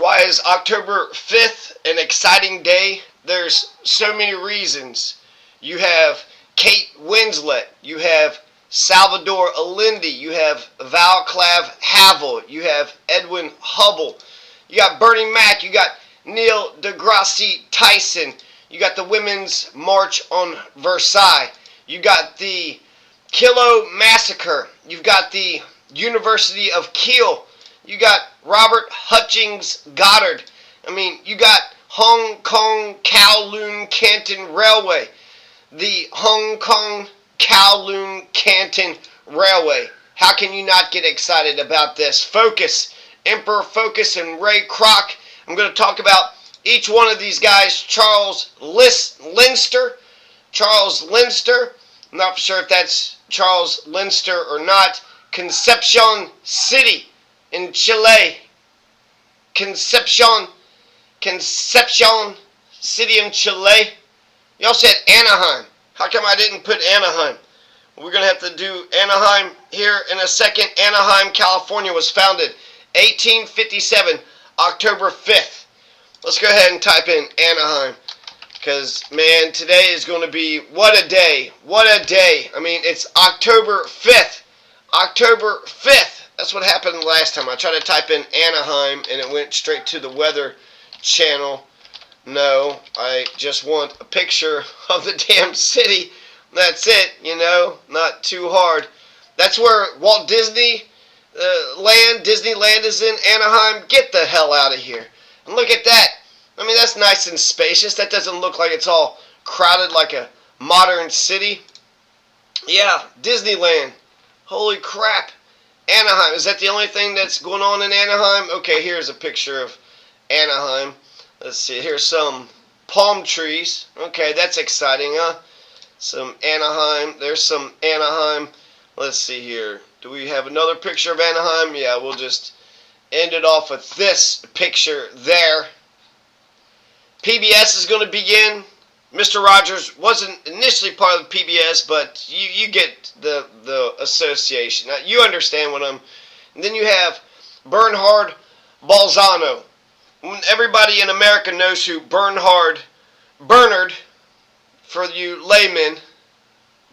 Why is October 5th an exciting day? There's so many reasons. You have Kate Winslet, you have Salvador Allende, you have Václav Havel, you have Edwin Hubble, you got Bernie Mac, you got Neil deGrasse Tyson, you got the Women's March on Versailles, you got the Kilo Massacre, you've got the University of Kiel, you got Robert Hutchings Goddard, you got Hong Kong Kowloon Canton Railway, the Hong Kong Kowloon Canton Railway. How can you not get excited about this? Focus, Emperor Focus and Ray Kroc. I'm going to talk about each one of these guys. Charles Leinster. I'm not sure if that's Charles Leinster or not. Concepcion City in Chile. Concepcion City in Chile. Y'all said Anaheim. How come I didn't put Anaheim? We're going to have to do Anaheim here in a second. Anaheim, California was founded 1857, October 5th. Let's go ahead and type in Anaheim. Because, man, today is going to be, what a day. What a day. It's October 5th. October 5th. That's what happened last time. I tried to type in Anaheim and it went straight to the weather channel. No, I just want a picture of the damn city. That's it, not too hard. That's where Walt Disneyland is in Anaheim. Get the hell out of here. And look at that. That's nice and spacious. That doesn't look like it's all crowded like a modern city. Yeah, Disneyland. Holy crap. Anaheim. Is that the only thing that's going on in Anaheim? Okay, here's a picture of Anaheim. Let's see, here's some palm trees. Okay, that's exciting, huh? Some Anaheim. There's some Anaheim. Let's see here. Do we have another picture of Anaheim? Yeah, we'll just end it off with this picture there. PBS is going to begin. Mr. Rogers wasn't initially part of the PBS, but you get the association. Now, you understand what I'm... And then you have Bernhard Bolzano. Everybody in America knows who Bernard, for you laymen,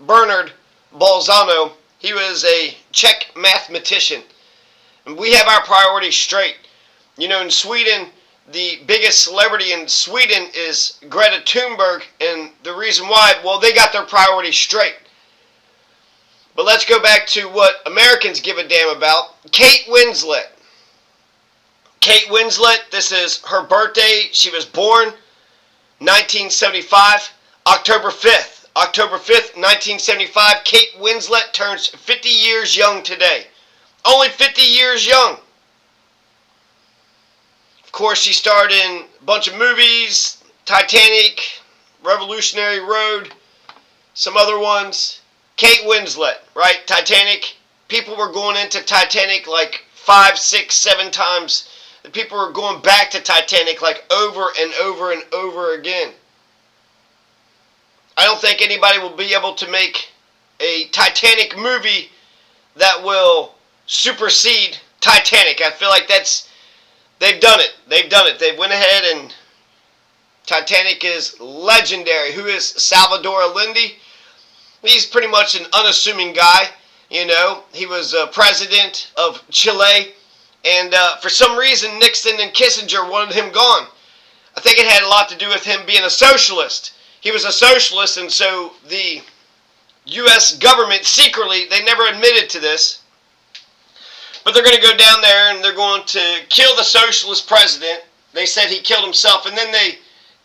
Bernard Bolzano. He was a Czech mathematician. And we have our priorities straight. In Sweden, the biggest celebrity in Sweden is Greta Thunberg. And the reason why, well, they got their priorities straight. But let's go back to what Americans give a damn about. Kate Winslet. Kate Winslet, this is her birthday. She was born 1975, October 5th. October 5th, 1975, Kate Winslet turns 50 years young today. Only 50 years young. Of course, she starred in a bunch of movies, Titantic, Revolutionary Road, some other ones. Kate Winslet, right? Titanic. People were going into Titanic like 5, 6, 7 times. The people were going back to Titanic like over and over and over again. I don't think anybody will be able to make a Titanic movie that will supersede Titanic. I feel like they've done it. They've done it. They went ahead and Titanic is legendary. Who is Salvador Allende? He's pretty much an unassuming guy. He was president of Chile. And for some reason, Nixon and Kissinger wanted him gone. I think it had a lot to do with him being a socialist. He was a socialist, and so the U.S. government secretly, they never admitted to this, but they're going to go down there and they're going to kill the socialist president. They said he killed himself, and then they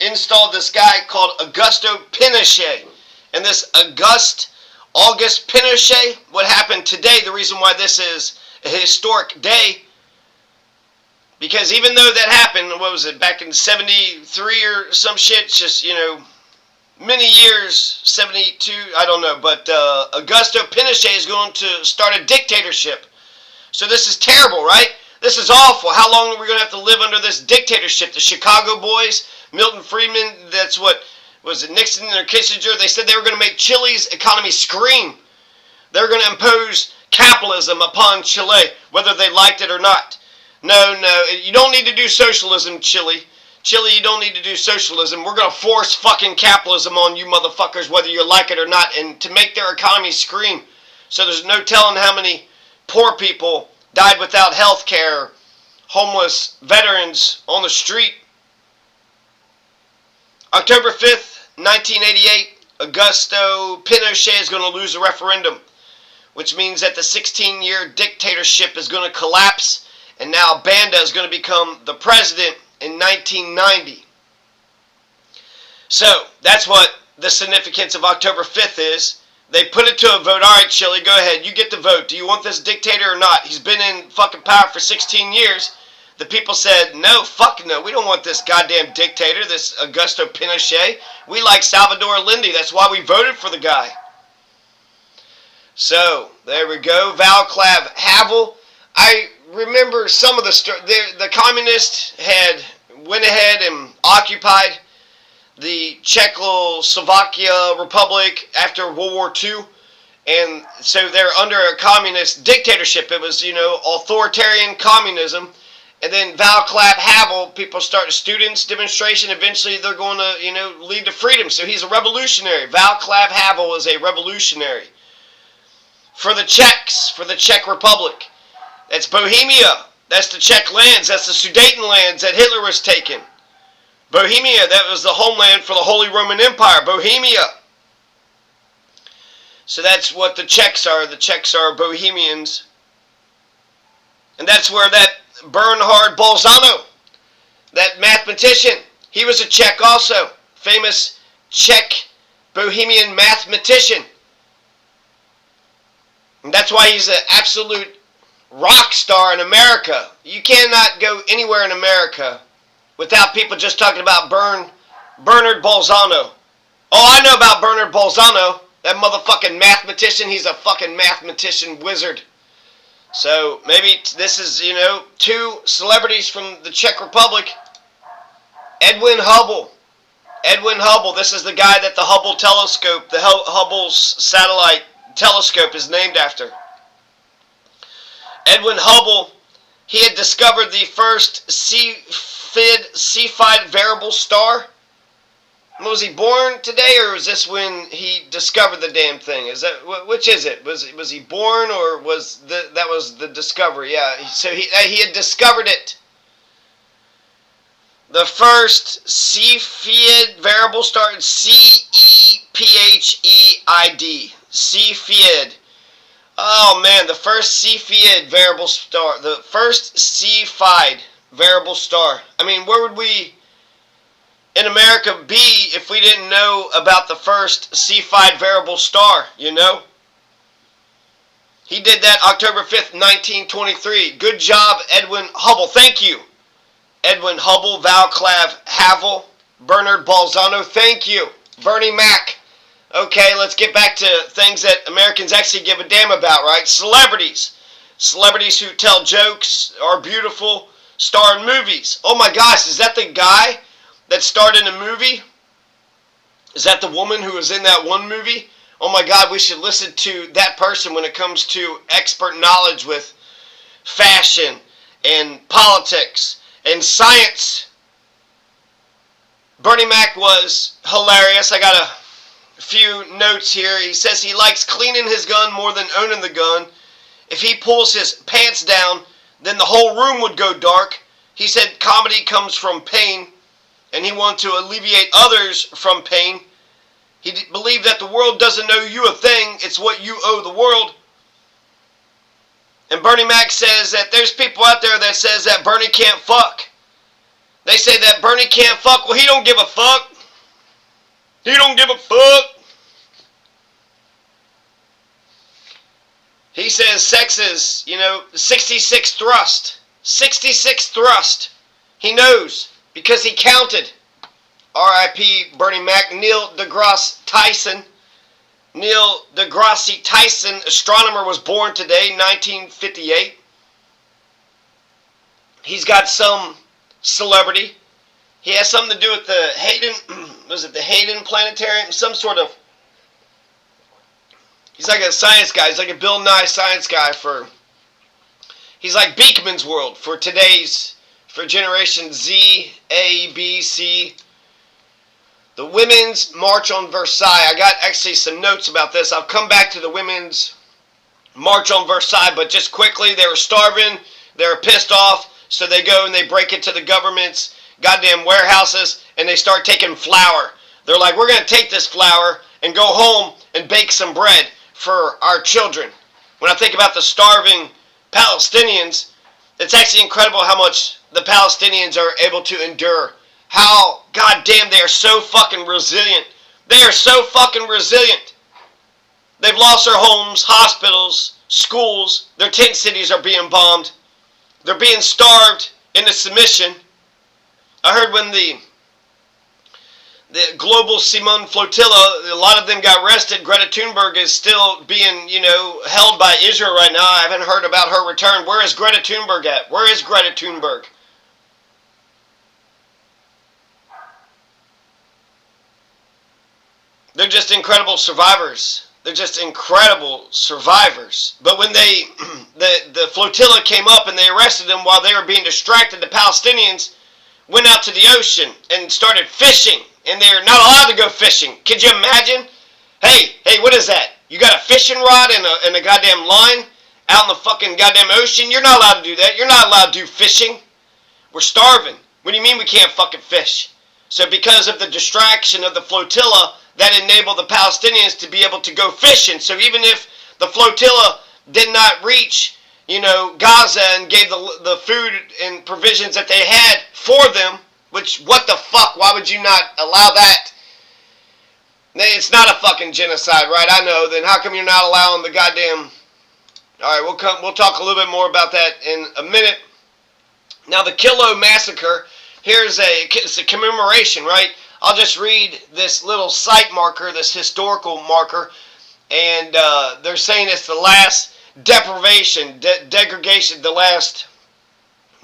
installed this guy called Augusto Pinochet. And this August Pinochet, what happened today, the reason why this is a historic day, because even though that happened, what was it, back in 73 or some shit, just, many years, 72, I don't know, but Augusto Pinochet is going to start a dictatorship. So this is terrible, right? This is awful. How long are we going to have to live under this dictatorship? The Chicago boys, Milton Friedman, that's what, was it Nixon or Kissinger? They said they were going to make Chile's economy scream. They were going to impose capitalism upon Chile, whether they liked it or not. No, no, you don't need to do socialism, Chile. Chile, you don't need to do socialism. We're going to force fucking capitalism on you motherfuckers, whether you like it or not, and to make their economy scream. So there's no telling how many poor people died without health care, homeless veterans on the street. October 5th, 1988, Augusto Pinochet is going to lose a referendum, which means that the 16-year dictatorship is going to collapse, and now Banda is going to become the president in 1990. So, that's what the significance of October 5th is. They put it to a vote. Alright, Chile, go ahead. You get the vote. Do you want this dictator or not? He's been in fucking power for 16 years. The people said, no, fuck no. We don't want this goddamn dictator, this Augusto Pinochet. We like Salvador Allende. That's why we voted for the guy. So, there we go. Václav Havel. I remember some of the communists went ahead and occupied the Czechoslovakia Republic after World War II, and so they're under a communist dictatorship. It was, authoritarian communism, and then Václav Havel, students demonstration, eventually they're going to, lead to freedom. So he's a revolutionary. Václav Havel is a revolutionary. For the Czechs, for the Czech Republic, that's Bohemia. That's the Czech lands. That's the Sudeten lands that Hitler was taking. Bohemia, that was the homeland for the Holy Roman Empire. Bohemia. So that's what the Czechs are. The Czechs are Bohemians. And that's where that Bernhard Bolzano, that mathematician, he was a Czech also. Famous Czech Bohemian mathematician. And that's why he's an absolute rock star in America. You cannot go anywhere in America without people just talking about Bernhard Bolzano. Oh, I know about Bernhard Bolzano. That motherfucking mathematician. He's a fucking mathematician wizard. So maybe this is, two celebrities from the Czech Republic. Edwin Hubble. Edwin Hubble. This is the guy that the Hubble telescope, the Hubble's satellite telescope is named after. Edwin Hubble, he had discovered the first Cepheid variable star. Was he born today, or was this when he discovered the damn thing? Which is it? Was he born, or that was the discovery? Yeah. So he had discovered it. The first Cepheid variable star, Cepheid. Cepheid. Oh man, the first Cepheid variable star. The first Cepheid variable star. I mean, where would we in America be if we didn't know about the first Cepheid variable star, He did that October 5th, 1923. Good job, Edwin Hubble. Thank you. Edwin Hubble, Václav Havel, Bernhard Bolzano. Thank you. Bernie Mac. Okay, let's get back to things that Americans actually give a damn about, right? Celebrities. Celebrities who tell jokes, are beautiful, star in movies. Oh my gosh, is that the guy that starred in a movie? Is that the woman who was in that one movie? Oh my God, we should listen to that person when it comes to expert knowledge with fashion and politics and science. Bernie Mac was hilarious. I got a few notes here. He says he likes cleaning his gun more than owning the gun. If he pulls his pants down, then the whole room would go dark. He said comedy comes from pain, and he wanted to alleviate others from pain. He believed that the world doesn't owe you a thing, it's what you owe the world. And Bernie Mac says that there's people out there that says that Bernie can't fuck. They say that Bernie can't fuck. Well, he don't give a fuck. He don't give a fuck. He says sex is, 66 thrust. 66 thrust. He knows because he counted. R.I.P. Bernie Mac. Neil deGrasse Tyson. Neil deGrasse Tyson, astronomer, was born today, 1958. He's got some celebrity. He has something to do with the Hayden, was it the Hayden Planetarium? Some sort of, he's like a science guy. He's like a Bill Nye science guy He's like Beekman's World for Generation Z, A, B, C. The Women's March on Versailles. I got actually some notes about this. I'll come back to the Women's March on Versailles, but just quickly, they were starving, they were pissed off, so they go and they break into the government's goddamn warehouses, and they start taking flour. They're like, we're going to take this flour and go home and bake some bread for our children. When I think about the starving Palestinians, it's actually incredible how much the Palestinians are able to endure. How, goddamn, they are so fucking resilient. They are so fucking resilient. They've lost their homes, hospitals, schools. Their tent cities are being bombed. They're being starved into submission. I heard when the global Simone flotilla, a lot of them got arrested. Greta Thunberg is still being, held by Israel right now. I haven't heard about her return. Where is Greta Thunberg at? Where is Greta Thunberg? They're just incredible survivors. They're just incredible survivors. But when the flotilla came up and they arrested them while they were being distracted, the Palestinians went out to the ocean and started fishing. And they're not allowed to go fishing. Could you imagine? Hey, what is that? You got a fishing rod and a goddamn line out in the fucking goddamn ocean? You're not allowed to do that. You're not allowed to do fishing. We're starving. What do you mean we can't fucking fish? So because of the distraction of the flotilla, that enabled the Palestinians to be able to go fishing. So even if the flotilla did not reach, Gaza and gave the food and provisions that they had for them, which, what the fuck, why would you not allow that? It's not a fucking genocide, right? I know, then how come you're not allowing the goddamn... Alright, we'll talk a little bit more about that in a minute. Now, the Kilo massacre, it's a commemoration, right? I'll just read this little site marker, this historical marker, and they're saying it's the last deprivation, degradation, the last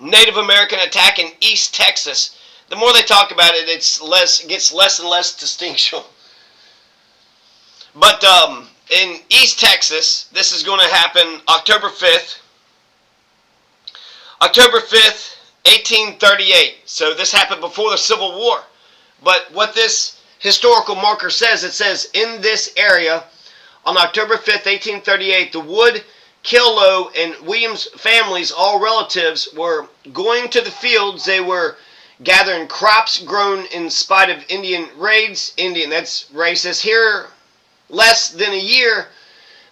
Native American attack in East Texas. The more they talk about it, it gets less and less distinctional. But in East Texas, this is going to happen October 5th. October 5th, 1838. So this happened before the Civil War. But what this historical marker says, it says, in this area, on October 5th, 1838, the Wood, Kilo, and Williams families, all relatives, were going to the fields. They were gathering crops grown in spite of Indian raids. Indian, that's racist. Here, less than a year,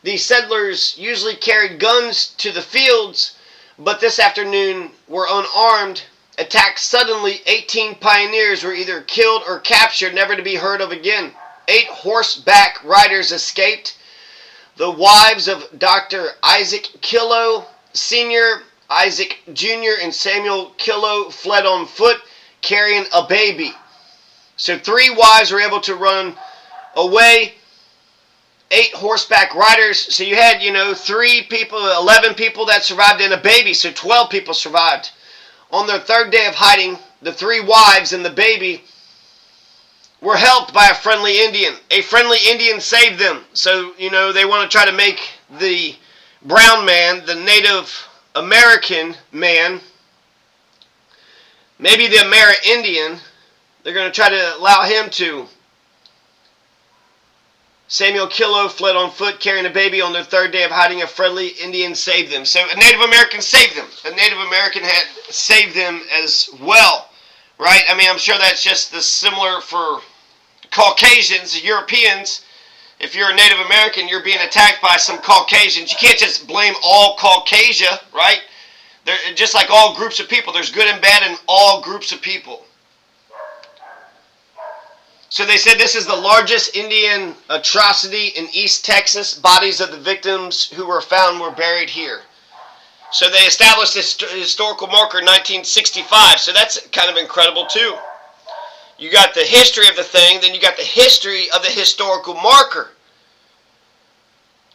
the settlers usually carried guns to the fields, but this afternoon were unarmed. Attacked suddenly, 18 pioneers were either killed or captured, never to be heard of again. 8 horseback riders escaped. The wives of Dr. Isaac Kilo Sr., Isaac Jr., and Samuel Kilo fled on foot, carrying a baby. So 3 wives were able to run away. 8 horseback riders. So you had, 3 people, 11 people that survived and a baby. So 12 people survived. On their 3rd day of hiding, the 3 wives and the baby were helped by a friendly Indian. A friendly Indian saved them. So, they want to try to make the brown man, the Native American man, maybe the Amerindian, they're going to try to allow him to. Samuel Kilo fled on foot carrying a baby. On their 3rd day of hiding, a friendly Indian saved them. So a Native American saved them. A Native American had saved them as well, right? I mean, I'm sure that's just the similar for Caucasians, Europeans. If you're a Native American, you're being attacked by some Caucasians. You can't just blame all Caucasia, right? They're just like all groups of people. There's good and bad in all groups of people. So they said this is the largest Indian atrocity in East Texas. Bodies of the victims who were found were buried here. So they established this historical marker in 1965. So that's kind of incredible too. You got the history of the thing, then you got the history of the historical marker.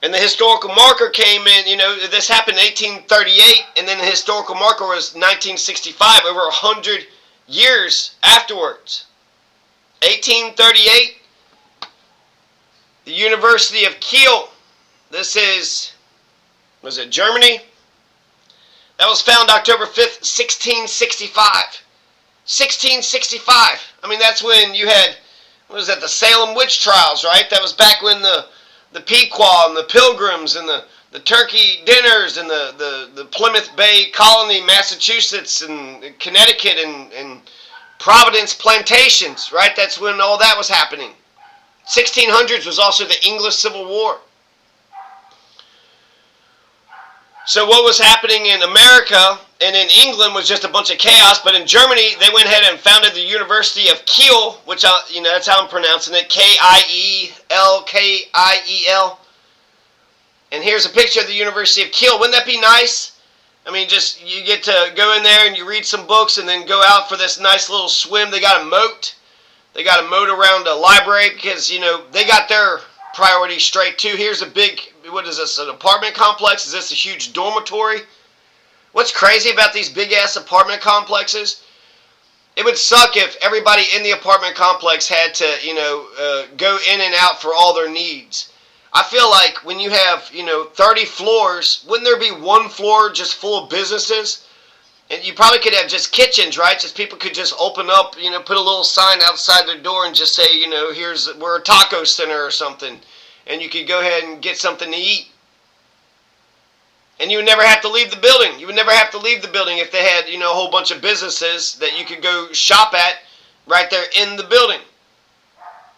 And the historical marker came in, this happened in 1838, and then the historical marker was 1965, over 100 years afterwards. 1838, the University of Kiel. This is, was it Germany? That was found October 5th, 1665. 1665. I mean, that's when you had, what was that, the Salem witch trials, right? That was back when the Pequot and the Pilgrims and the turkey dinners and the Plymouth Bay Colony, Massachusetts and Connecticut and Providence plantations, right? That's when all that was happening. 1600s was also the English Civil War. So what was happening in America and in England was just a bunch of chaos, but in Germany they went ahead and founded the University of Kiel, which that's how I'm pronouncing it, Kiel, Kiel. And here's a picture of the University of Kiel. Wouldn't that be nice? I mean, just you get to go in there and you read some books and then go out for this nice little swim. They got a moat. They got a moat around the library because, they got their priorities straight too. Here's a big, what is this, an apartment complex? Is this a huge dormitory? What's crazy about these big-ass apartment complexes? It would suck if everybody in the apartment complex had to, go in and out for all their needs. I feel like when you have, 30 floors, wouldn't there be one floor just full of businesses? And you probably could have just kitchens, right? Just people could just open up, put a little sign outside their door and just say, we're a taco center or something. And you could go ahead and get something to eat. And you would never have to leave the building. You would never have to leave the building if they had, a whole bunch of businesses that you could go shop at right there in the building.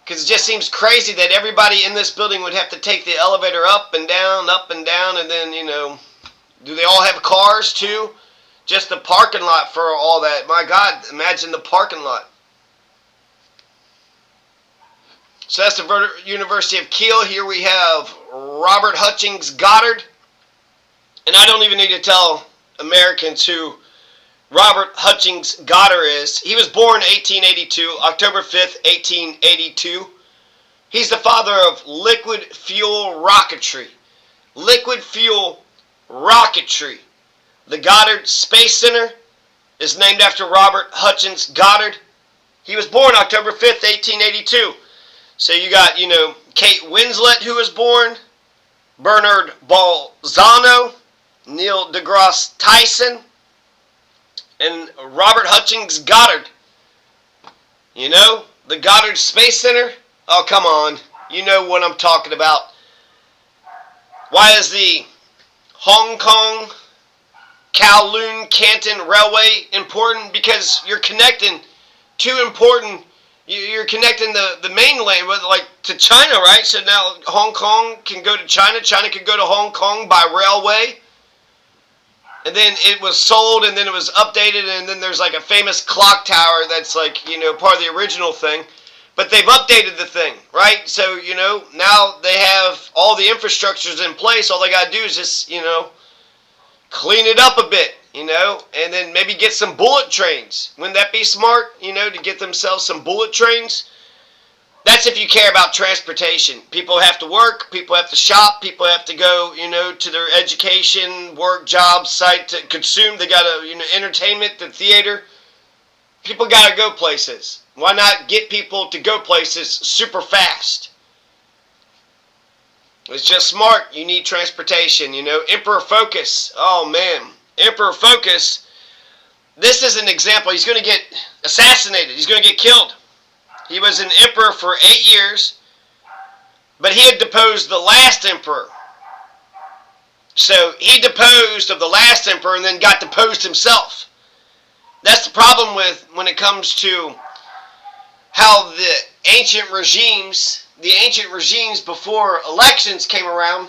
Because it just seems crazy that everybody in this building would have to take the elevator up and down, and then, do they all have cars too? Just the parking lot for all that. My God, imagine the parking lot. So that's the University of Kiel. Here we have Robert Hutchings Goddard. And I don't even need to tell Americans who Robert Hutchings Goddard is. He was born 1882, October 5th, 1882. He's the father of liquid fuel rocketry. Liquid fuel rocketry. The Goddard Space Center is named after Robert Hutchings Goddard. He was born October 5th, 1882. So you got, Kate Winslet, who was born, Bernard Balzano, Neil deGrasse Tyson, and Robert Hutchings Goddard. The Goddard Space Center? Oh, come on. You know what I'm talking about. Why is the Hong Kong Kowloon Canton Railway important? Because you're connecting you're connecting the mainland to China, right? So now Hong Kong can go to China. China can go to Hong Kong by railway. And then it was sold, and then it was updated, and then there's a famous clock tower that's part of the original thing. But they've updated the thing, right? So, now they have all the infrastructures in place. All they got to do is just, clean it up a bit, and then maybe get some bullet trains. Wouldn't that be smart, to get themselves some bullet trains? That's if you care about transportation. People have to work, people have to shop, people have to go, to their education, work, job, site to consume. They got to, entertainment, the theater. People got to go places. Why not get people to go places super fast? It's just smart. You need transportation, Emperor Focus. Oh, man. Emperor Focus. This is an example. He's going to get assassinated. He's going to get killed. He was an emperor for 8 years, but he had deposed the last emperor. So he deposed of the last emperor and then got deposed himself. That's the problem with when it comes to how the ancient regimes before elections came around,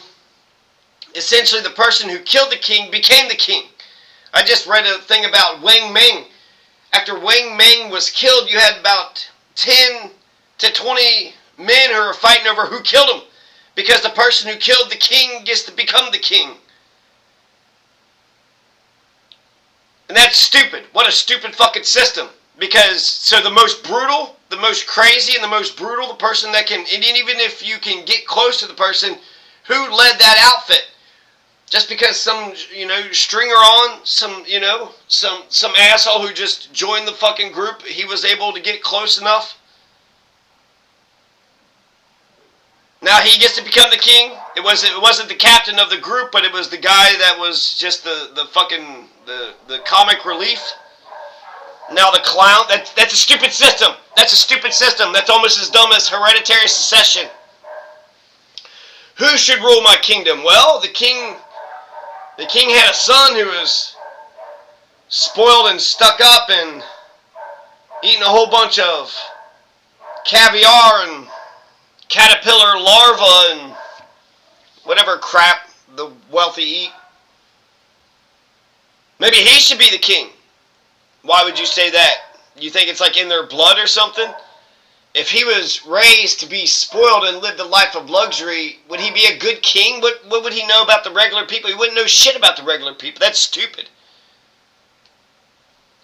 essentially the person who killed the king became the king. I just read a thing about Wang Ming. After Wang Ming was killed, you had about 10 to 20 men who were fighting over who killed him, because the person who killed the king gets to become the king. And that's stupid. What a stupid fucking system. Because, so the most brutal, the most crazy, and the most brutal, the person that can, and even if you can get close to the person who led that outfit, just because some, stringer on, some asshole who just joined the fucking group, he was able to get close enough. Now he gets to become the king. It wasn't the captain of the group, but it was the guy that was just the the comic relief. Now the clown, that's a stupid system. That's a stupid system. That's almost as dumb as hereditary succession. Who should rule my kingdom? Well, the king had a son who was spoiled and stuck up and eating a whole bunch of caviar and caterpillar larvae and whatever crap the wealthy eat. Maybe he should be the king. Why would you say that? You think it's like in their blood or something? If he was raised to be spoiled and lived a life of luxury, would he be a good king? What would he know about the regular people? He wouldn't know shit about the regular people. That's stupid.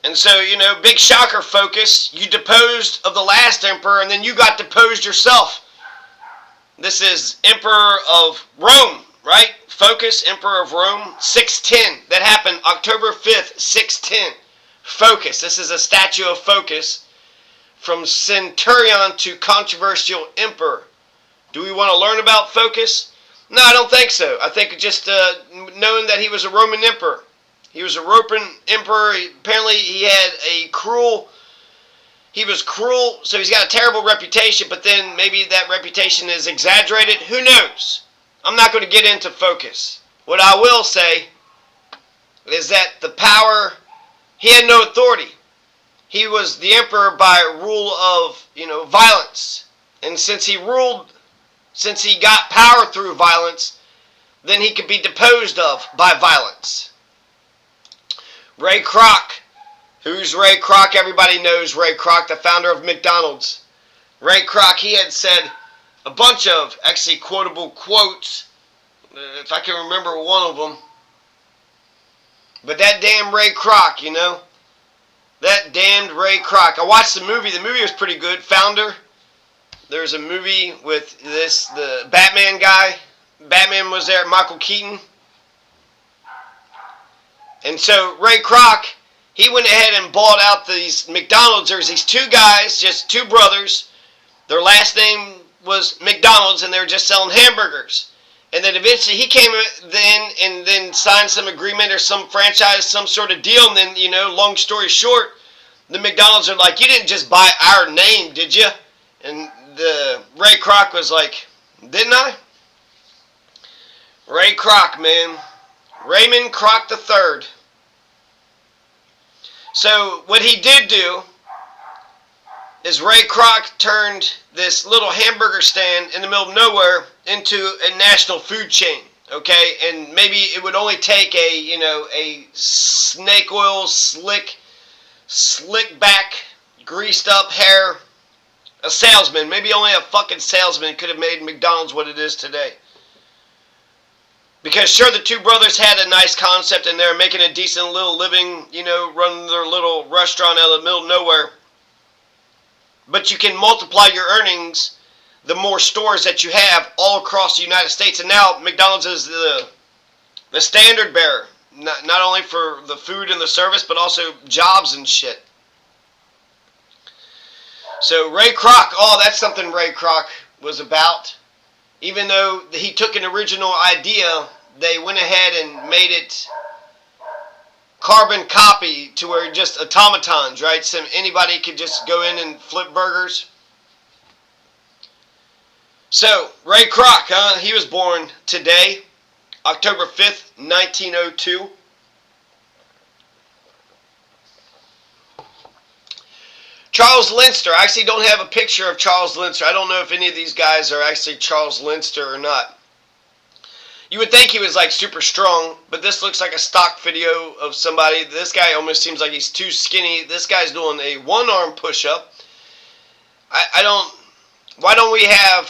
And so, big shocker, Focus. You deposed of the last emperor, and then you got deposed yourself. This is Emperor of Rome, right? Focus, Emperor of Rome, 610. That happened October 5th, 610. Focus. This is a statue of Focus. From Centurion to controversial emperor. Do we want to learn about Focus? No, I don't think so. I think just knowing that he was a Roman emperor. He was a Roman emperor. Apparently he was cruel, so he's got a terrible reputation, but then maybe that reputation is exaggerated. Who knows? I'm not going to get into Focus. What I will say is that the power, he had no authority. He was the emperor by rule of, violence. And since he got power through violence, then he could be deposed of by violence. Ray Kroc. Who's Ray Kroc? Everybody knows Ray Kroc, the founder of McDonald's. Ray Kroc, he had said a bunch of actually quotable quotes, if I can remember one of them. But that damn Ray Kroc, that damned Ray Kroc. I watched the movie. The movie was pretty good. Founder. There's a movie with the Batman guy. Batman was there, Michael Keaton. And so Ray Kroc, he went ahead and bought out these McDonald's. There's these two guys, just two brothers. Their last name was McDonald's, and they were just selling hamburgers. And then eventually he came and then signed some agreement or some franchise, some sort of deal. And then, long story short, the McDonald's are like, you didn't just buy our name, did you? And the Ray Kroc was like, didn't I? Ray Kroc, man. Raymond Kroc III. So what he did do is Ray Kroc turned this little hamburger stand in the middle of nowhere into a national food chain, okay? And maybe it would only take a snake oil, slick back, greased up hair, a salesman. Maybe only a fucking salesman could have made McDonald's what it is today. Because sure, the two brothers had a nice concept and they're making a decent little living, running their little restaurant out of the middle of nowhere. But you can multiply your earnings the more stores that you have all across the United States. And now McDonald's is the standard bearer. Not only for the food and the service, but also jobs and shit. So Ray Kroc, that's something Ray Kroc was about. Even though he took an original idea, they went ahead and made it carbon copy to where just automatons, right? So anybody could just go in and flip burgers. So, Ray Kroc, he was born today, October 5th, 1902. Charles Leinster. I actually don't have a picture of Charles Leinster. I don't know if any of these guys are actually Charles Leinster or not. You would think he was like super strong, but this looks like a stock video of somebody. This guy almost seems like he's too skinny. This guy's doing a one-arm push-up. Why don't we have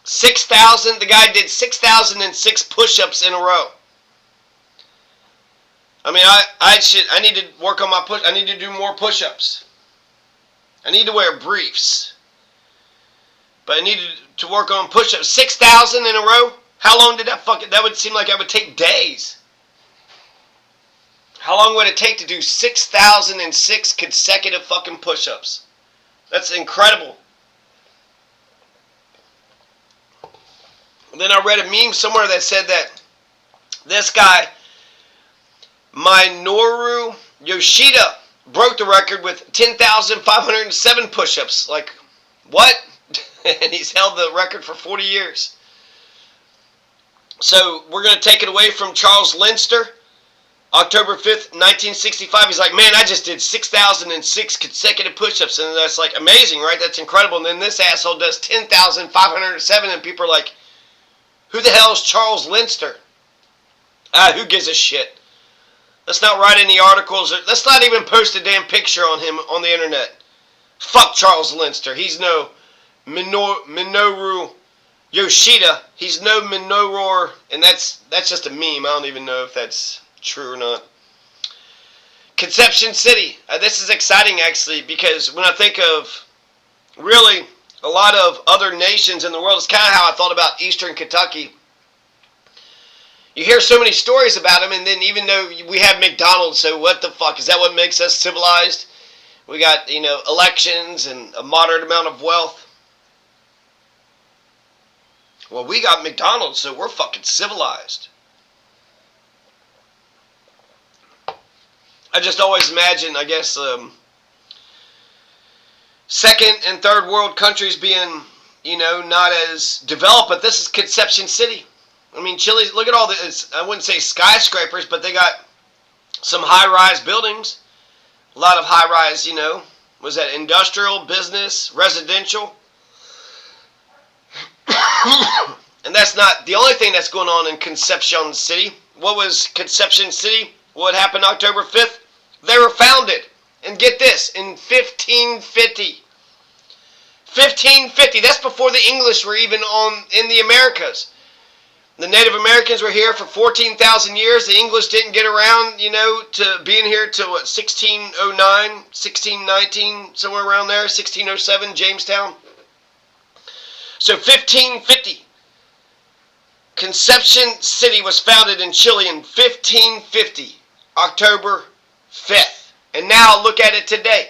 6,000? The guy did 6,006 push-ups in a row. I mean, I need to work on my push. I need to do more push-ups. I need to wear briefs. But I need to work on push-ups. 6,000 in a row? How long did that would seem like that would take days. How long would it take to do 6,006 consecutive fucking push-ups? That's incredible. And then I read a meme somewhere that said that this guy, Minoru Yoshida broke the record with 10,507 push-ups. Like, what? And he's held the record for 40 years. So we're going to take it away from Charles Lindster. October 5th, 1965. He's like, man, I just did 6,006 consecutive push-ups. And that's like amazing, right? That's incredible. And then this asshole does 10,507. And people are like, who the hell is Charles Lindster? Who gives a shit? Let's not write any articles. Let's not even post a damn picture on him on the internet. Fuck Charles Lindster. He's no Minoru Yoshida. He's no Minoru. And that's just a meme. I don't even know if that's true or not. Concepcion City. This is exciting, actually, because when I think of really a lot of other nations in the world, it's kind of how I thought about Eastern Kentucky. You hear so many stories about them, and then even though we have McDonald's, so what the fuck? Is that what makes us civilized? We got, elections and a moderate amount of wealth. Well, we got McDonald's, so we're fucking civilized. I just always imagine, I guess, second and third world countries being, not as developed, but this is Concepcion City. I mean, Chile, look at all this. I wouldn't say skyscrapers, but they got some high-rise buildings. A lot of high-rise, was that industrial, business, residential? And that's not the only thing that's going on in Concepcion City. What was Concepcion City? What happened October 5th? They were founded, and get this, in 1550. 1550, that's before the English were even in the Americas. The Native Americans were here for 14,000 years. The English didn't get around, to being here till 1609, 1619, somewhere around there, 1607, Jamestown. So 1550. Concepcion City was founded in Chile in 1550, October 5th. And now look at it today.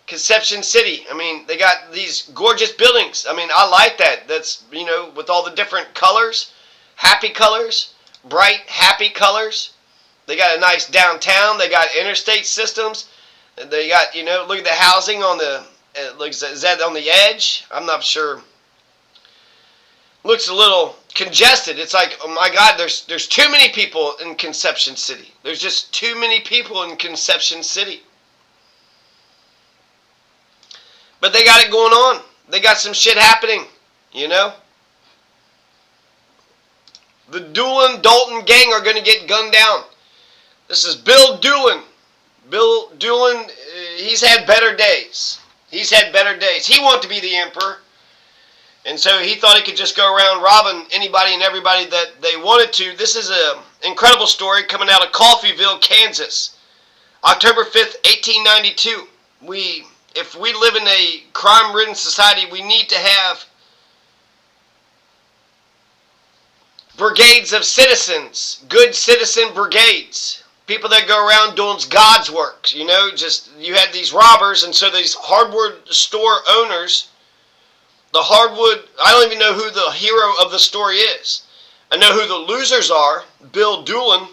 Concepcion City. I mean, they got these gorgeous buildings. I mean, I like that. That's, with all the different colors. Happy colors, bright, happy colors. They got a nice downtown. They got interstate systems. They got, look at the housing on the, is that on the edge? I'm not sure. Looks a little congested. It's like, oh my God, there's too many people in Concepcion City. There's just too many people in Concepcion City. But they got it going on. They got some shit happening, The Doolin-Dalton gang are going to get gunned down. This is Bill Doolin. Bill Doolin, he's had better days. He's had better days. He wanted to be the emperor. And so he thought he could just go around robbing anybody and everybody that they wanted to. This is an incredible story coming out of Coffeyville, Kansas. October 5th, 1892. If we live in a crime-ridden society, we need to have brigades of citizens, good citizen brigades, people that go around doing God's work. You had these robbers, and so these hardwood store owners, I don't even know who the hero of the story is. I know who the losers are, Bill Doolin,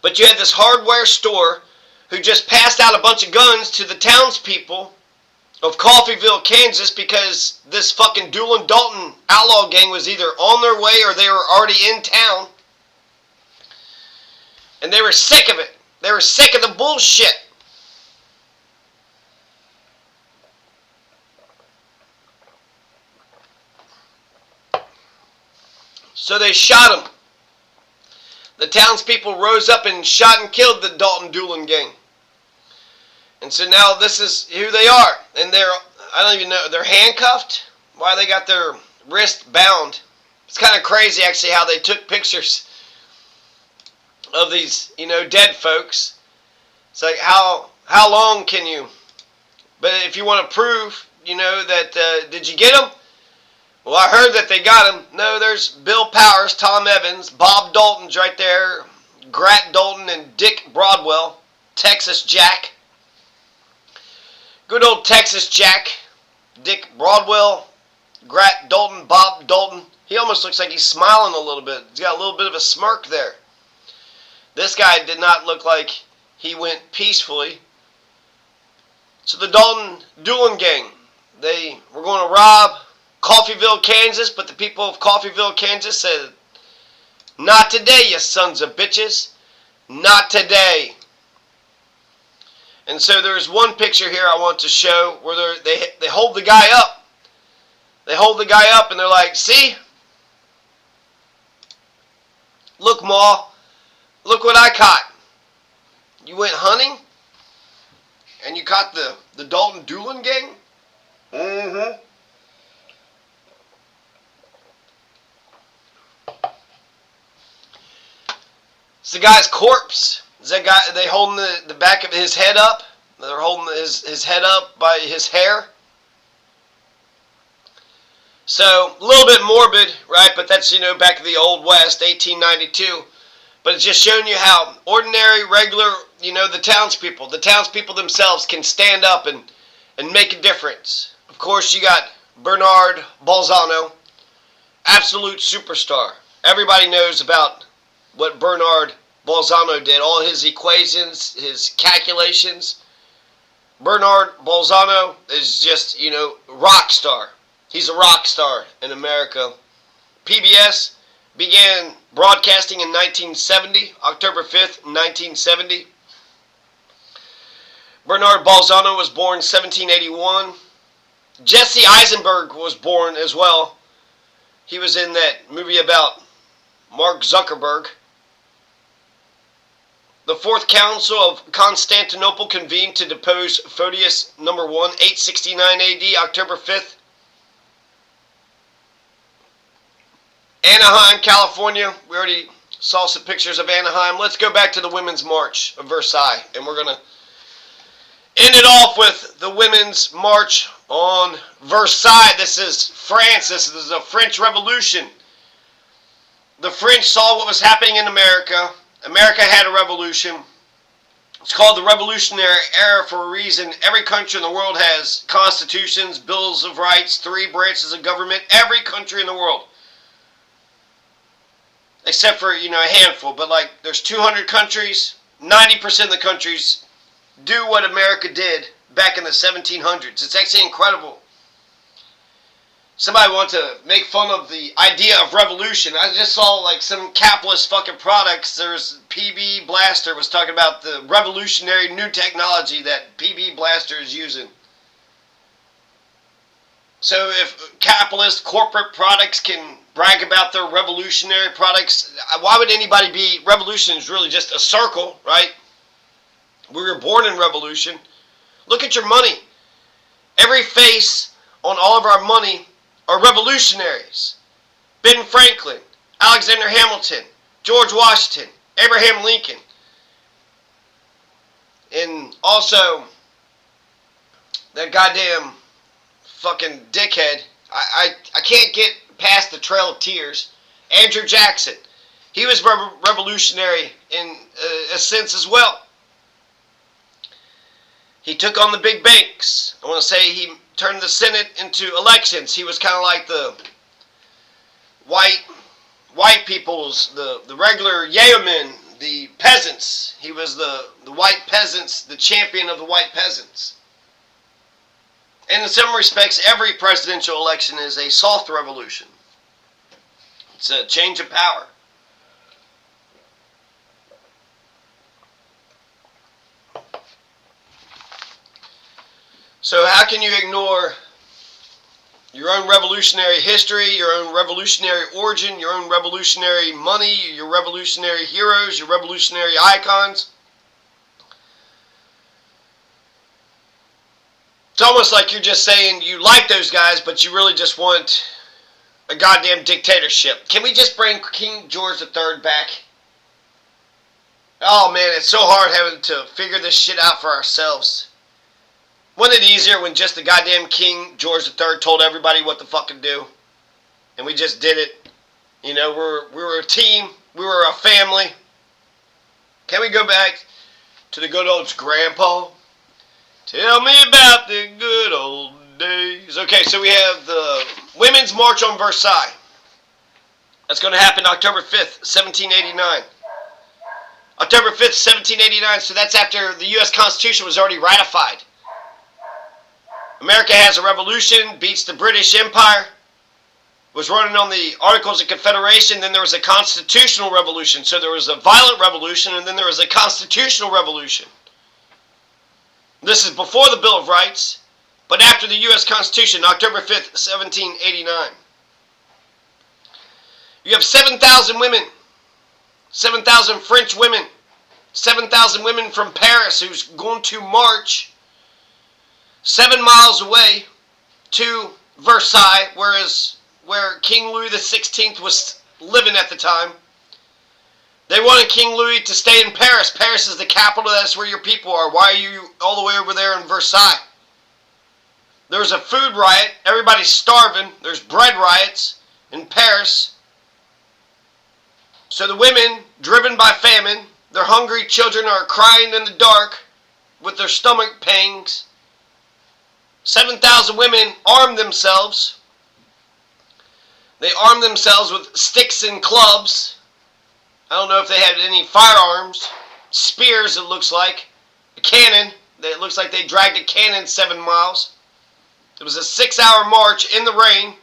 but you had this hardware store who just passed out a bunch of guns to the townspeople of Coffeyville, Kansas, because this fucking Doolin-Dalton outlaw gang was either on their way or they were already in town. And they were sick of it. They were sick of the bullshit. So they shot him. The townspeople rose up and shot and killed the Dalton-Doolin gang. And so now this is who they are. And I don't even know, they're handcuffed? Why they got their wrist bound? It's kind of crazy, actually, how they took pictures of these, dead folks. It's like, how long can you? But if you want to prove, that, did you get them? Well, I heard that they got them. No, there's Bill Powers, Tom Evans, Bob Dalton's right there, Grat Dalton, and Dick Broadwell, Texas Jack. Good old Texas Jack, Dick Broadwell, Grat Dalton, Bob Dalton. He almost looks like he's smiling a little bit. He's got a little bit of a smirk there. This guy did not look like he went peacefully. So the Dalton Doolin gang, they were going to rob Coffeyville, Kansas, but the people of Coffeyville, Kansas said, "Not today, you sons of bitches. Not today." And so there's one picture here I want to show where they hold the guy up. They hold the guy up and they're like, "See? Look, Ma. Look what I caught. You went hunting and you caught the Dalton Doolin gang?" Mm-hmm. It's the guy's corpse. Is that guy? They holding the back of his head up. They're holding his head up by his hair. So a little bit morbid, right? But that's, you know, back in the old West, 1892. But it's just showing you how ordinary, regular, you know, the townspeople themselves can stand up and make a difference. Of course, you got Bernard Bolzano, absolute superstar. Everybody knows about what Bernard Bolzano did, all his equations, his calculations. Bernard Bolzano is just, you know, rock star. He's a rock star in America. PBS began broadcasting in 1970, October 5th, 1970. Bernard Bolzano was born 1781. Jesse Eisenberg was born as well. He was in that movie about Mark Zuckerberg. The Fourth Council of Constantinople convened to depose Photius I, 869 AD, October 5th. Anaheim, California. We already saw some pictures of Anaheim. Let's go back to the Women's March of Versailles. And we're going to end it off with the Women's March on Versailles. This is France. This is the French Revolution. The French saw what was happening in America. America had a revolution. It's called the Revolutionary Era for a reason. Every country in the world has constitutions, bills of rights, 3 branches of government. Every country in the world. Except for, you know, a handful. But like, there's 200 countries. 90% of the countries do what America did back in the 1700s. It's actually incredible. Somebody wants to make fun of the idea of revolution. I just saw like some capitalist fucking products. There's PB Blaster was talking about the revolutionary new technology that PB Blaster is using. So if capitalist corporate products can brag about their revolutionary products, why would anybody be? Revolution is really just a circle, right? We were born in revolution. Look at your money. Every face on all of our money are revolutionaries. Ben Franklin, Alexander Hamilton, George Washington, Abraham Lincoln. And also, that goddamn fucking dickhead. I can't get past the Trail of Tears. Andrew Jackson. He was revolutionary in a sense as well. He took on the big banks. I want to say he turned the Senate into elections. He was kind of like the white people's, the regular yeomen, the peasants. He was the white peasants, the champion of the white peasants. And in some respects, every presidential election is a soft revolution. It's a change of power. So how can you ignore your own revolutionary history, your own revolutionary origin, your own revolutionary money, your revolutionary heroes, your revolutionary icons? It's almost like you're just saying you like those guys, but you really just want a goddamn dictatorship. Can we just bring King George III back? Oh man, it's so hard having to figure this shit out for ourselves. Wasn't it easier when just the goddamn King George III told everybody what the fuck to do? And we just did it. You know, we were a team. We were a family. Can we go back to the good old grandpa? Tell me about the good old days. Okay, so we have the Women's March on Versailles. That's going to happen October 5th, 1789. October 5th, 1789, so that's after the U.S. Constitution was already ratified. America has a revolution, beats the British Empire, was running on the Articles of Confederation, then there was a constitutional revolution. So there was a violent revolution, and then there was a constitutional revolution. This is before the Bill of Rights, but after the U.S. Constitution, October 5th, 1789. You have 7,000 women, 7,000 French women, 7,000 women from Paris who's going to march 7 miles away to Versailles, where King Louis XVI was living at the time. They wanted King Louis to stay in Paris. Paris is the capital. That's where your people are. Why are you all the way over there in Versailles? There's a food riot. Everybody's starving. There's bread riots in Paris. So the women, driven by famine, their hungry children are crying in the dark with their stomach pangs. 7,000 women armed themselves. They armed themselves with sticks and clubs. I don't know if they had any firearms. Spears, it looks like. A cannon. It looks like they dragged a cannon 7 miles. It was a 6-hour march in the rain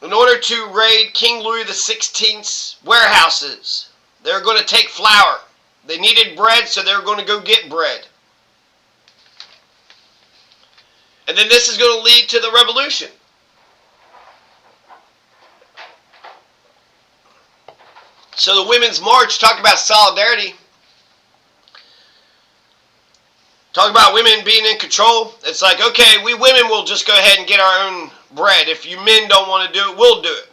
in order to raid King Louis XVI's warehouses. They were going to take flour. They needed bread, so they were going to go get bread. And then this is going to lead to the revolution. So the Women's March, talk about solidarity. Talk about women being in control. It's like, okay, we women will just go ahead and get our own bread. If you men don't want to do it, we'll do it.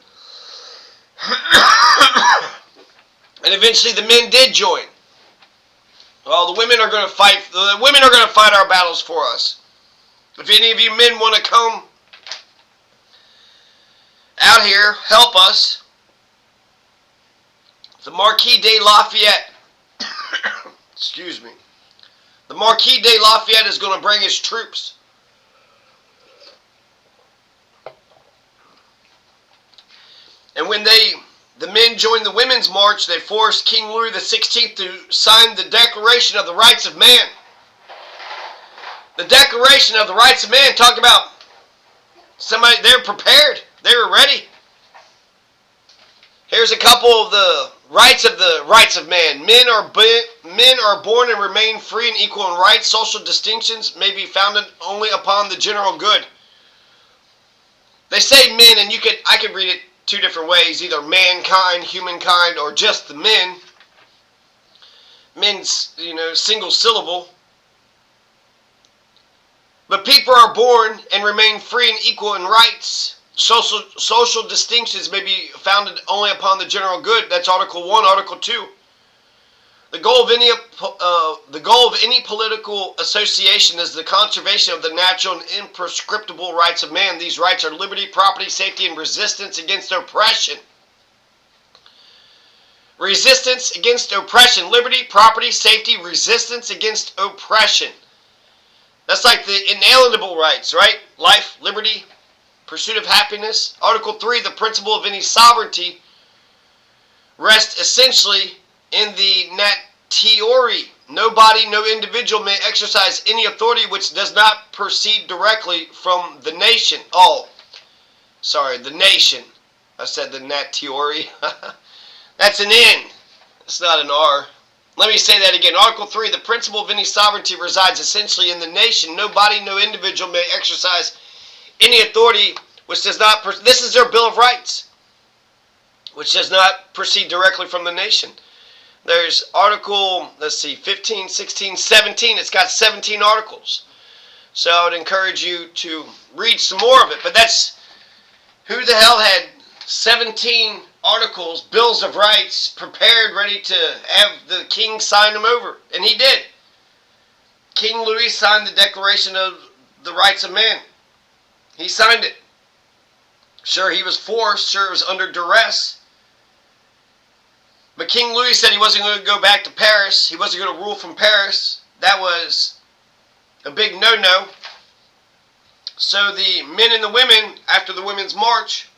And eventually the men did join. Well, the women are going to fight. The women are going to fight our battles for us. If any of you men want to come out here, help us. The Marquis de Lafayette, excuse me, the Marquis de Lafayette is going to bring his troops. And when the men joined the Women's March, they forced King Louis XVI to sign the Declaration of the Rights of Man. The Declaration of the Rights of Man, talk about somebody, they're prepared, they were ready. Here's a couple of the rights of man. Men are born and remain free and equal in rights. Social distinctions may be founded only upon the general good. They say men, and I could read it two different ways, either mankind, humankind, or just the men. Men's, single syllable. But people are born and remain free and equal in rights. Social distinctions may be founded only upon the general good. That's Article 1. Article 2. The goal of any political association is the conservation of the natural and imprescriptible rights of man. These rights are liberty, property, safety, and resistance against oppression. Resistance against oppression. Liberty, property, safety, resistance against oppression. That's like the inalienable rights, right? Life, liberty, pursuit of happiness. Article 3, the principle of any sovereignty rests essentially in the natiori. Nobody, no individual may exercise any authority which does not proceed directly from the nation. Oh, sorry, the nation. I said the natiori. That's an N. It's not an R. Let me say that again. Article 3, the principle of any sovereignty resides essentially in the nation. Nobody, no individual may exercise any authority which does not, this is their Bill of Rights, which does not proceed directly from the nation. There's Article, 15, 16, 17. It's got 17 articles. So I would encourage you to read some more of it. But that's, who the hell had 17 articles, bills of rights, prepared, ready to have the king sign them over? And he did. King Louis signed the Declaration of the Rights of Man. He signed it. Sure, he was forced. Sure, it was under duress. But King Louis said he wasn't going to go back to Paris. He wasn't going to rule from Paris. That was a big no-no. So the men and the women, after the Women's March,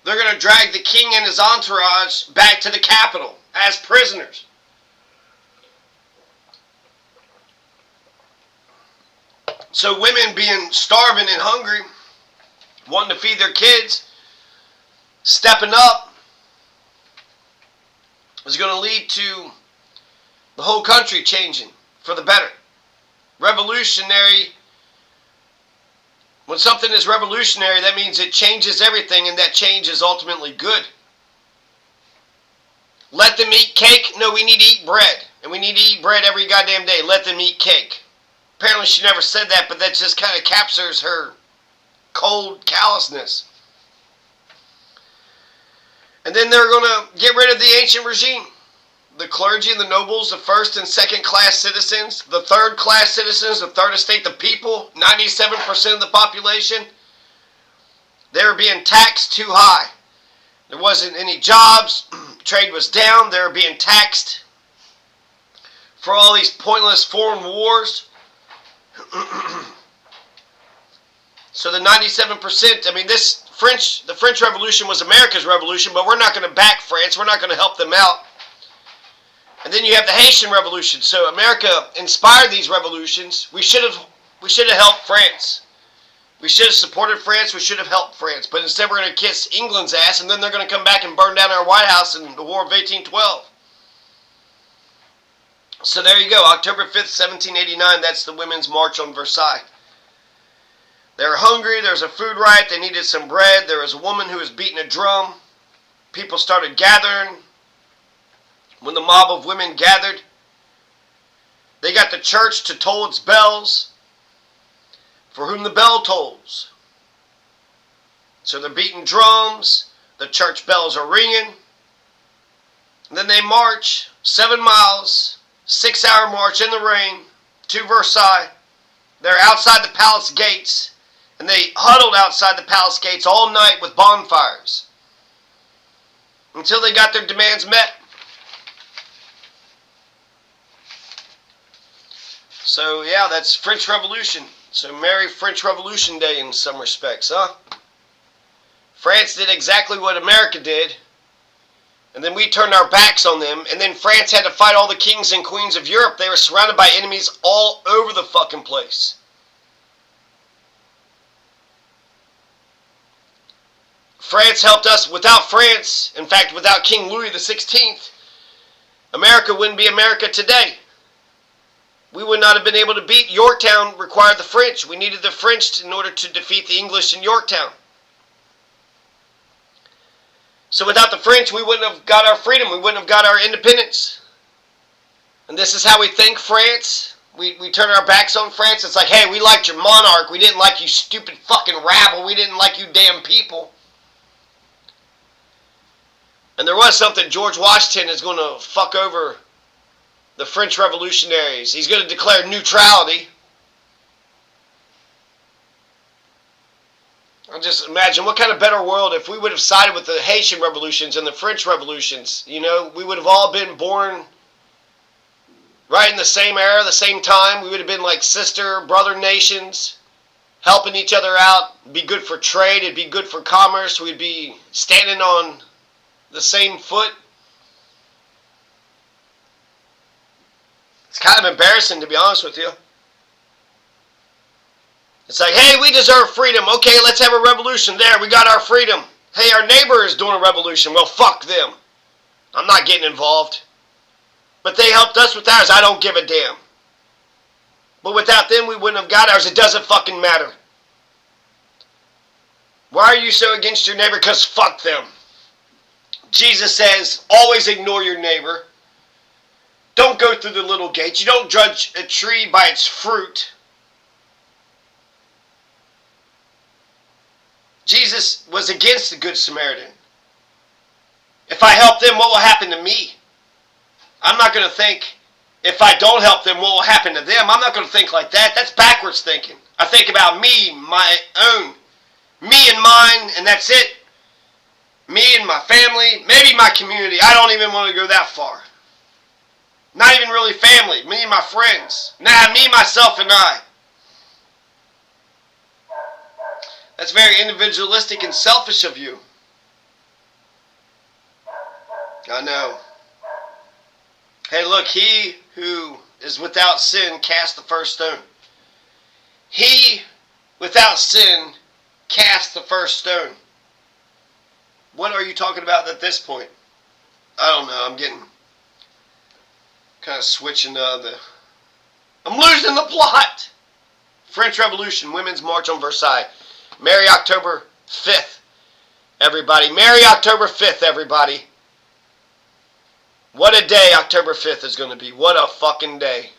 They're going to drag the king and his entourage back to the capital as prisoners. So women being starving and hungry, wanting to feed their kids, stepping up, is going to lead to the whole country changing for the better. Revolutionary. When something is revolutionary, that means it changes everything, and that change is ultimately good. Let them eat cake? No, we need to eat bread. And we need to eat bread every goddamn day. Let them eat cake. Apparently she never said that, but that just kind of captures her cold callousness. And then they're going to get rid of the ancient regime. The clergy and the nobles, the first and second class citizens, the third class citizens, the third estate, the people, 97% of the population, they were being taxed too high. There wasn't any jobs, trade was down, they were being taxed for all these pointless foreign wars. So the 97%, I mean, the French Revolution was America's revolution, but we're not going to back France, we're not going to help them out. And then you have the Haitian Revolution. So America inspired these revolutions. We should have helped France. We should have supported France. We should have helped France. But instead we're going to kiss England's ass, and then they're going to come back and burn down our White House in the War of 1812. So there you go. October 5th, 1789. That's the Women's March on Versailles. They were hungry. There was a food riot. They needed some bread. There was a woman who was beating a drum. People started gathering. When the mob of women gathered, they got the church to toll its bells, for whom the bell tolls. So they're beating drums, the church bells are ringing, and then they march 7 miles, 6-hour march in the rain to Versailles. They're outside the palace gates, and they huddled outside the palace gates all night with bonfires until they got their demands met. So, yeah, that's French Revolution. So, merry French Revolution Day in some respects, huh? France did exactly what America did, and then we turned our backs on them, and then France had to fight all the kings and queens of Europe. They were surrounded by enemies all over the fucking place. France helped us. Without France, in fact, without King Louis XVI, America wouldn't be America today. We would not have been able to beat Yorktown. Required the French. We needed the French in order to defeat the English in Yorktown. So without the French, we wouldn't have got our freedom. We wouldn't have got our independence. And this is how we thank France. We turn our backs on France. It's like, hey, we liked your monarch. We didn't like you stupid fucking rabble. We didn't like you damn people. And there was something. George Washington is going to fuck over the French revolutionaries. He's going to declare neutrality. I just imagine what kind of better world if we would have sided with the Haitian revolutions and the French revolutions. You know, we would have all been born right in the same era, the same time. We would have been like sister, brother nations, helping each other out. It'd be good for trade. It'd be good for commerce. We'd be standing on the same foot. It's kind of embarrassing, to be honest with you. It's like, hey, we deserve freedom. Okay, let's have a revolution. There, we got our freedom. Hey, our neighbor is doing a revolution. Well, fuck them. I'm not getting involved. But they helped us with ours. I don't give a damn. But without them, we wouldn't have got ours. It doesn't fucking matter. Why are you so against your neighbor? Because fuck them. Jesus says, always ignore your neighbor. Don't go through the little gates. You don't judge a tree by its fruit. Jesus was against the Good Samaritan. If I help them, what will happen to me? I'm not going to think, if I don't help them, what will happen to them? I'm not going to think like that. That's backwards thinking. I think about me, my own. Me and mine, and that's it. Me and my family, maybe my community. I don't even want to go that far. Not even really family. Me and my friends. Nah, me, myself, and I. That's very individualistic and selfish of you. I know. Hey, look, he who is without sin cast the first stone. He without sin cast the first stone. What are you talking about at this point? I don't know. I'm getting kind of switching the... I'm losing the plot! French Revolution, Women's March on Versailles. Merry October 5th, everybody. Merry October 5th, everybody. What a day October 5th is going to be. What a fucking day.